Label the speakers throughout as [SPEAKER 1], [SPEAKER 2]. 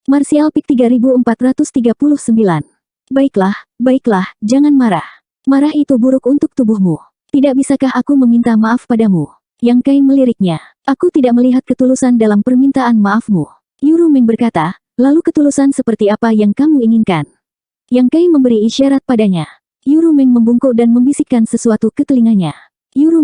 [SPEAKER 1] Martial Peak 3439. Baiklah, jangan marah. Marah itu buruk untuk tubuhmu. Tidak bisakah aku meminta maaf padamu? Yang Kai meliriknya. Aku tidak melihat ketulusan dalam permintaan maafmu. Yuru Meng berkata, lalu ketulusan seperti apa yang kamu inginkan? Yang Kai memberi isyarat padanya. Yuru Meng membungkuk dan membisikkan sesuatu ke telinganya. Yuru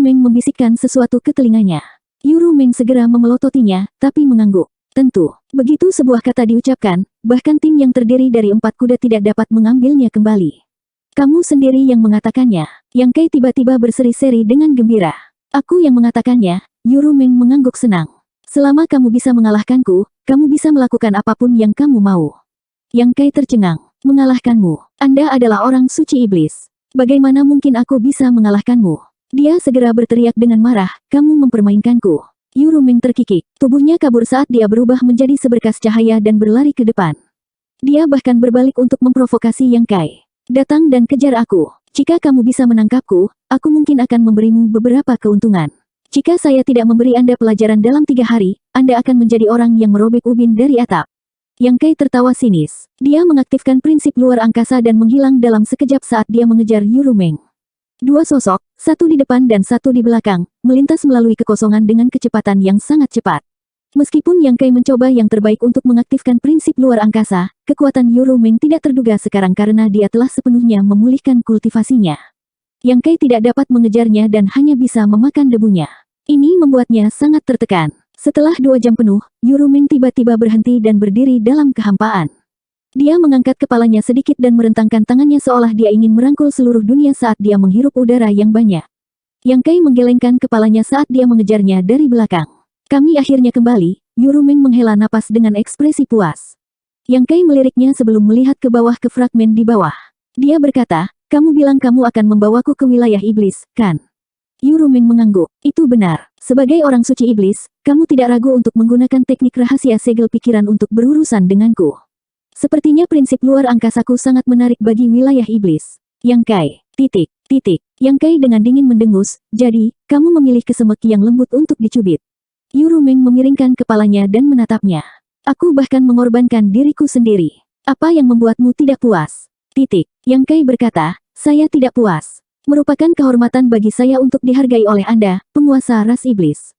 [SPEAKER 1] Meng segera memelototinya, tapi mengangguk. Tentu, begitu sebuah kata diucapkan, bahkan tim yang terdiri dari 4 kuda tidak dapat mengambilnya kembali. Kamu sendiri yang mengatakannya. Yang Kai tiba-tiba berseri-seri dengan gembira. Aku yang mengatakannya. Yuru Meng mengangguk senang. Selama kamu bisa mengalahkanku, kamu bisa melakukan apapun yang kamu mau. Yang Kai tercengang. Mengalahkanmu. Anda adalah orang suci iblis. Bagaimana mungkin aku bisa mengalahkanmu? Dia segera berteriak dengan marah, kamu mempermainkanku. Yuru Meng terkikik. Tubuhnya kabur saat dia berubah menjadi seberkas cahaya dan berlari ke depan. Dia bahkan berbalik untuk memprovokasi Yang Kai. Datang dan kejar aku. Jika kamu bisa menangkapku, aku mungkin akan memberimu beberapa keuntungan. Jika saya tidak memberi Anda pelajaran dalam 3 hari, Anda akan menjadi orang yang merobek ubin dari atap. Yang Kai tertawa sinis. Dia mengaktifkan prinsip luar angkasa dan menghilang dalam sekejap saat dia mengejar Yuru Meng. 2 sosok, satu di depan dan satu di belakang, melintas melalui kekosongan dengan kecepatan yang sangat cepat. Meskipun Yang Kai mencoba yang terbaik untuk mengaktifkan prinsip luar angkasa, kekuatan Yuru Meng tidak terduga sekarang karena dia telah sepenuhnya memulihkan kultivasinya. Yang Kai tidak dapat mengejarnya dan hanya bisa memakan debunya. Ini membuatnya sangat tertekan. Setelah 2 jam penuh, Yuru Meng tiba-tiba berhenti dan berdiri dalam kehampaan. Dia mengangkat kepalanya sedikit dan merentangkan tangannya seolah dia ingin merangkul seluruh dunia saat dia menghirup udara yang banyak. Yang Kai menggelengkan kepalanya saat dia mengejarnya dari belakang. Kami akhirnya kembali, Yuru Meng menghela napas dengan ekspresi puas. Yang Kai meliriknya sebelum melihat ke bawah ke fragmen di bawah. Dia berkata, kamu bilang kamu akan membawaku ke wilayah iblis, kan? Yuru Meng mengangguk. Itu benar. Sebagai orang suci iblis, kamu tidak ragu untuk menggunakan teknik rahasia segel pikiran untuk berurusan denganku. Sepertinya prinsip luar angkasaku sangat menarik bagi wilayah iblis. Yang Kai. Yang Kai dengan dingin mendengus, jadi, kamu memilih kesemek yang lembut untuk dicubit. Yuru Meng memiringkan kepalanya dan menatapnya. Aku bahkan mengorbankan diriku sendiri. Apa yang membuatmu tidak puas? Yang Kai berkata, saya tidak puas. Merupakan kehormatan bagi saya untuk dihargai oleh Anda, penguasa ras iblis.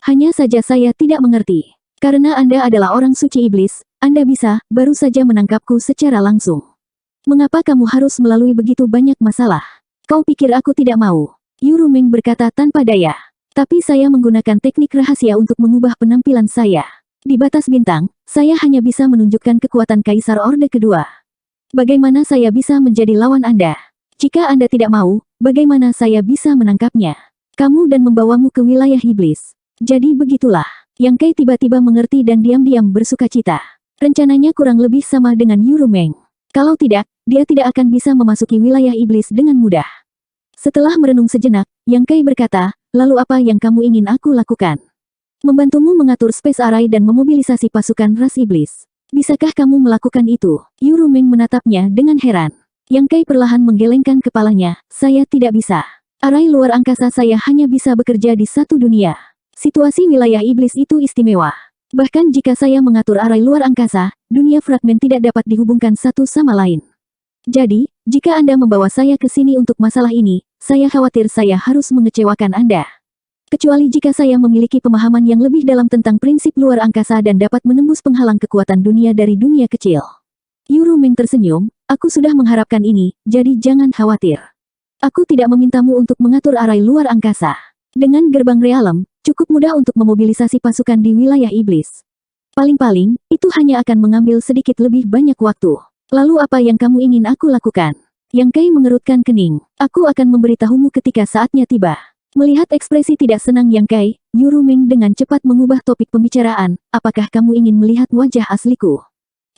[SPEAKER 1] Hanya saja saya tidak mengerti. Karena Anda adalah orang suci iblis, Anda bisa, baru saja menangkapku secara langsung. Mengapa kamu harus melalui begitu banyak masalah? Kau pikir aku tidak mau? Yuru Meng berkata tanpa daya. Tapi saya menggunakan teknik rahasia untuk mengubah penampilan saya. Di batas bintang, saya hanya bisa menunjukkan kekuatan Kaisar Orde Kedua. Bagaimana saya bisa menjadi lawan Anda? Jika Anda tidak mau, bagaimana saya bisa menangkapnya? Kamu dan membawamu ke wilayah iblis. Jadi begitulah. Yang Kai tiba-tiba mengerti dan diam-diam bersukacita. Rencananya kurang lebih sama dengan Yuru Meng. Kalau tidak, dia tidak akan bisa memasuki wilayah iblis dengan mudah. Setelah merenung sejenak, Yang Kai berkata, lalu apa yang kamu ingin aku lakukan? Membantumu mengatur space array dan memobilisasi pasukan ras iblis. Bisakah kamu melakukan itu? Yuru Meng menatapnya dengan heran. Yang Kai perlahan menggelengkan kepalanya, saya tidak bisa. Array luar angkasa saya hanya bisa bekerja di satu dunia. Situasi wilayah iblis itu istimewa. Bahkan jika saya mengatur array luar angkasa, dunia fragmen tidak dapat dihubungkan satu sama lain. Jadi, jika Anda membawa saya ke sini untuk masalah ini, saya khawatir saya harus mengecewakan Anda. Kecuali jika saya memiliki pemahaman yang lebih dalam tentang prinsip luar angkasa dan dapat menembus penghalang kekuatan dunia dari dunia kecil. Yuru Meng tersenyum, aku sudah mengharapkan ini, jadi jangan khawatir. Aku tidak memintamu untuk mengatur array luar angkasa. Dengan gerbang realem, cukup mudah untuk memobilisasi pasukan di wilayah iblis. Paling-paling, itu hanya akan mengambil sedikit lebih banyak waktu. Lalu apa yang kamu ingin aku lakukan? Yang Kai mengerutkan kening. Aku akan memberitahumu ketika saatnya tiba. Melihat ekspresi tidak senang Yang Kai, Yuru Meng dengan cepat mengubah topik pembicaraan, apakah kamu ingin melihat wajah asliku?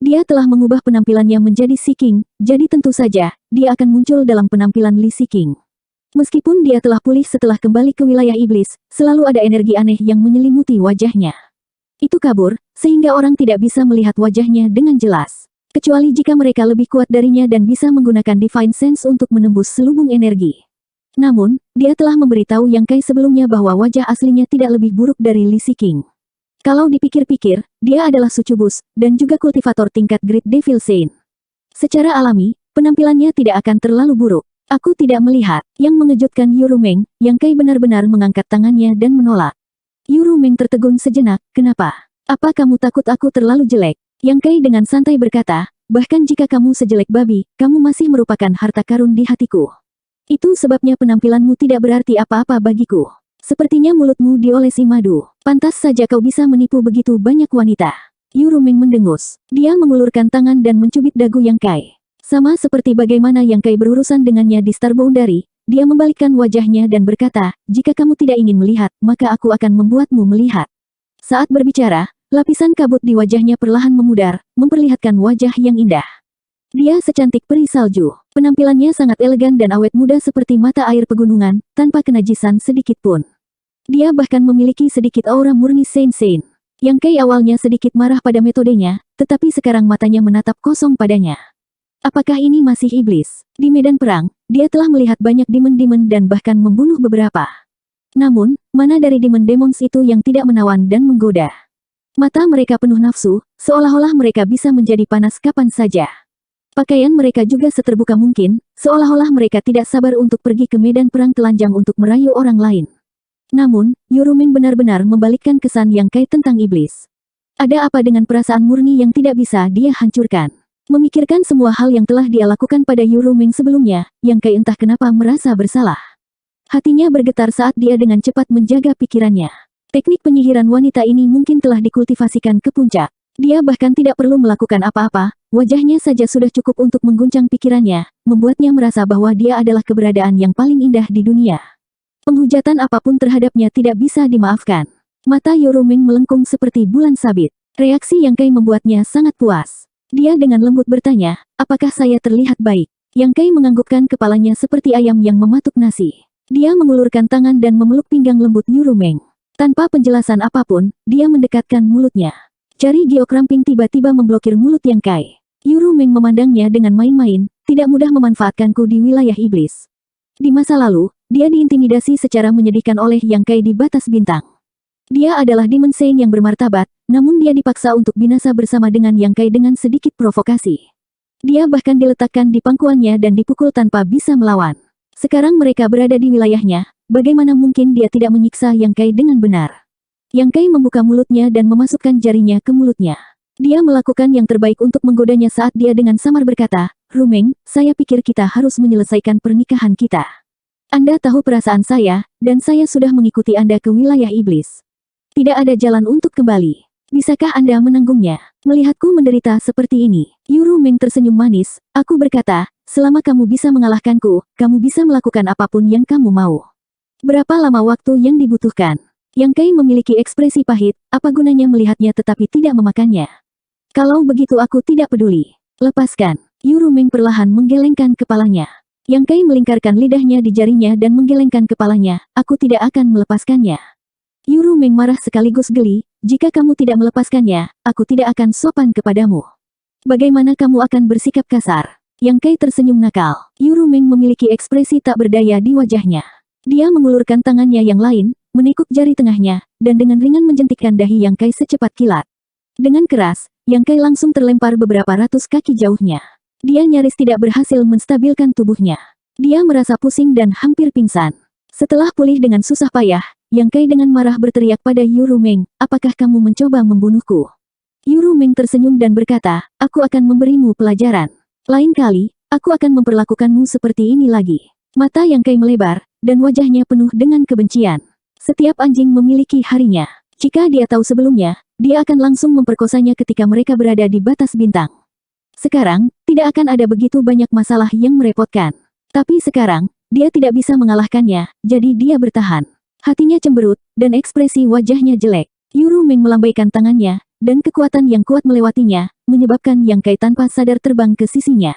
[SPEAKER 1] Dia telah mengubah penampilannya menjadi Si King, jadi tentu saja, dia akan muncul dalam penampilan Li Si King. Meskipun dia telah pulih setelah kembali ke wilayah iblis, selalu ada energi aneh yang menyelimuti wajahnya. Itu kabur, sehingga orang tidak bisa melihat wajahnya dengan jelas. Kecuali jika mereka lebih kuat darinya dan bisa menggunakan Divine Sense untuk menembus selubung energi. Namun, dia telah memberitahu Yang Kai sebelumnya bahwa wajah aslinya tidak lebih buruk dari Li Si King. Kalau dipikir-pikir, dia adalah sucubus, dan juga kultivator tingkat Great Devil Saint. Secara alami, penampilannya tidak akan terlalu buruk. Aku tidak melihat. Yang mengejutkan Yurumeng, Yang Kai benar-benar mengangkat tangannya dan menolak. Yurumeng tertegun sejenak, kenapa? Apa kamu takut aku terlalu jelek? Yang Kai dengan santai berkata, bahkan jika kamu sejelek babi, kamu masih merupakan harta karun di hatiku. Itu sebabnya penampilanmu tidak berarti apa-apa bagiku. Sepertinya mulutmu diolesi madu. Pantas saja kau bisa menipu begitu banyak wanita. Yurumeng mendengus. Dia mengulurkan tangan dan mencubit dagu Yang Kai. Sama seperti bagaimana Yang Kai berurusan dengannya di Star Boundary, dia membalikkan wajahnya dan berkata, jika kamu tidak ingin melihat, maka aku akan membuatmu melihat. Saat berbicara, lapisan kabut di wajahnya perlahan memudar, memperlihatkan wajah yang indah. Dia secantik peri salju. Penampilannya sangat elegan dan awet muda seperti mata air pegunungan, tanpa kenajisan sedikit pun. Dia bahkan memiliki sedikit aura murni Saint. Yang Kai awalnya sedikit marah pada metodenya, tetapi sekarang matanya menatap kosong padanya. Apakah ini masih iblis? Di medan perang, dia telah melihat banyak demon-demon dan bahkan membunuh beberapa. Namun, mana dari demon-demons itu yang tidak menawan dan menggoda? Mata mereka penuh nafsu, seolah-olah mereka bisa menjadi panas kapan saja. Pakaian mereka juga seterbuka mungkin, seolah-olah mereka tidak sabar untuk pergi ke medan perang telanjang untuk merayu orang lain. Namun, Yurumeng benar-benar membalikkan kesan Yang Kai tentang iblis. Ada apa dengan perasaan murni yang tidak bisa dia hancurkan? Memikirkan semua hal yang telah dia lakukan pada Yurumeng sebelumnya, Yang Kai entah kenapa merasa bersalah. Hatinya bergetar saat dia dengan cepat menjaga pikirannya. Teknik penyihiran wanita ini mungkin telah dikultivasikan ke puncak. Dia bahkan tidak perlu melakukan apa-apa, wajahnya saja sudah cukup untuk mengguncang pikirannya, membuatnya merasa bahwa dia adalah keberadaan yang paling indah di dunia. Penghujatan apapun terhadapnya tidak bisa dimaafkan. Mata Yurumeng melengkung seperti bulan sabit. Reaksi Yang Kai membuatnya sangat puas. Dia dengan lembut bertanya, apakah saya terlihat baik? Yang Kai menganggukkan kepalanya seperti ayam yang mematuk nasi. Dia mengulurkan tangan dan memeluk pinggang lembut Yurumeng. Tanpa penjelasan apapun, dia mendekatkan mulutnya. Jari giok ramping tiba-tiba memblokir mulut Yang Kai. Yurumeng memandangnya dengan main-main, tidak mudah memanfaatkanku di wilayah iblis. Di masa lalu, dia diintimidasi secara menyedihkan oleh Yang Kai di batas bintang. Dia adalah Demon Saint yang bermartabat, namun dia dipaksa untuk binasa bersama dengan Yang Kai dengan sedikit provokasi. Dia bahkan diletakkan di pangkuannya dan dipukul tanpa bisa melawan. Sekarang mereka berada di wilayahnya, bagaimana mungkin dia tidak menyiksa Yang Kai dengan benar? Yang Kai membuka mulutnya dan memasukkan jarinya ke mulutnya. Dia melakukan yang terbaik untuk menggodanya saat dia dengan samar berkata, Rumeng, saya pikir kita harus menyelesaikan pernikahan kita. Anda tahu perasaan saya, dan saya sudah mengikuti Anda ke wilayah iblis. Tidak ada jalan untuk kembali. Bisakah Anda menanggungnya? Melihatku menderita seperti ini. Yurumeng tersenyum manis, aku berkata, selama kamu bisa mengalahkanku, kamu bisa melakukan apapun yang kamu mau. Berapa lama waktu yang dibutuhkan? Yang Kai memiliki ekspresi pahit, apa gunanya melihatnya tetapi tidak memakannya? Kalau begitu aku tidak peduli. Lepaskan. Yurumeng perlahan menggelengkan kepalanya. Yang Kai melingkarkan lidahnya di jarinya dan menggelengkan kepalanya, aku tidak akan melepaskannya. Yurumeng marah sekaligus geli, jika kamu tidak melepaskannya, aku tidak akan sopan kepadamu. Bagaimana kamu akan bersikap kasar? Yang Kai tersenyum nakal. Yurumeng memiliki ekspresi tak berdaya di wajahnya. Dia mengulurkan tangannya yang lain, menekuk jari tengahnya, dan dengan ringan menjentikkan dahi Yang Kai secepat kilat. Dengan keras, Yang Kai langsung terlempar beberapa ratus kaki jauhnya. Dia nyaris tidak berhasil menstabilkan tubuhnya. Dia merasa pusing dan hampir pingsan. Setelah pulih dengan susah payah, Yang Kai dengan marah berteriak pada Yurumeng, apakah kamu mencoba membunuhku? Yurumeng tersenyum dan berkata, aku akan memberimu pelajaran. Lain kali, aku akan memperlakukanmu seperti ini lagi. Mata Yang Kai melebar, dan wajahnya penuh dengan kebencian. Setiap anjing memiliki harinya. Jika dia tahu sebelumnya, dia akan langsung memperkosanya ketika mereka berada di batas bintang. Sekarang, tidak akan ada begitu banyak masalah yang merepotkan. Tapi sekarang, dia tidak bisa mengalahkannya, jadi dia bertahan. Hatinya cemberut, dan ekspresi wajahnya jelek. Yurumeng melambaikan tangannya, dan kekuatan yang kuat melewatinya, menyebabkan Yang Kai tanpa sadar terbang ke sisinya.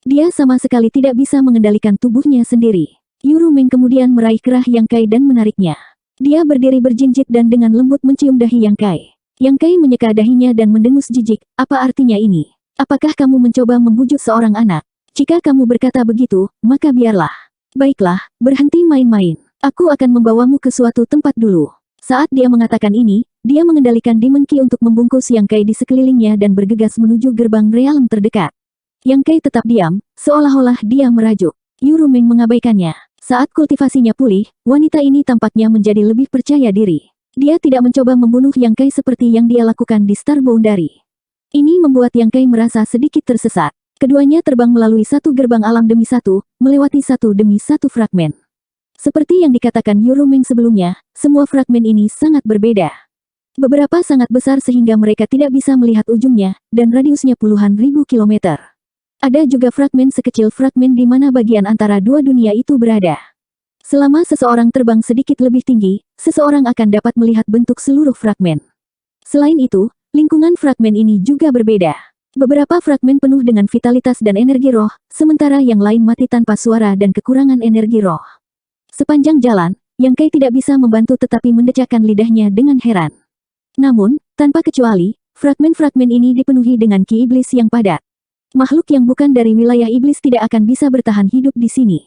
[SPEAKER 1] Dia sama sekali tidak bisa mengendalikan tubuhnya sendiri. Yurumeng kemudian meraih kerah Yang Kai dan menariknya. Dia berdiri berjinjit dan dengan lembut mencium dahi Yang Kai. Yang Kai menyeka dahinya dan mendengus jijik, apa artinya ini? Apakah kamu mencoba membujuk seorang anak? Jika kamu berkata begitu, maka biarlah. Baiklah, berhenti main-main. Aku akan membawamu ke suatu tempat dulu. Saat dia mengatakan ini, dia mengendalikan Demon Key untuk membungkus Yang Kai di sekelilingnya dan bergegas menuju gerbang realm terdekat. Yang Kai tetap diam, seolah-olah dia merajuk. Yu Rumeng mengabaikannya. Saat kultivasinya pulih, wanita ini tampaknya menjadi lebih percaya diri. Dia tidak mencoba membunuh Yang Kai seperti yang dia lakukan di Star Boundary. Ini membuat Yang Kai merasa sedikit tersesat. Keduanya terbang melalui satu gerbang alam demi satu, melewati satu demi satu fragmen. Seperti yang dikatakan Yu Rumeng sebelumnya, semua fragmen ini sangat berbeda. Beberapa sangat besar sehingga mereka tidak bisa melihat ujungnya, dan radiusnya puluhan ribu kilometer. Ada juga fragmen sekecil fragmen di mana bagian antara dua dunia itu berada. Selama seseorang terbang sedikit lebih tinggi, seseorang akan dapat melihat bentuk seluruh fragmen. Selain itu, lingkungan fragmen ini juga berbeda. Beberapa fragmen penuh dengan vitalitas dan energi roh, sementara yang lain mati tanpa suara dan kekurangan energi roh. Sepanjang jalan, Yang Kai tidak bisa membantu tetapi mendecakkan lidahnya dengan heran. Namun, tanpa kecuali, fragmen-fragmen ini dipenuhi dengan ki iblis yang padat. Makhluk yang bukan dari wilayah iblis tidak akan bisa bertahan hidup di sini.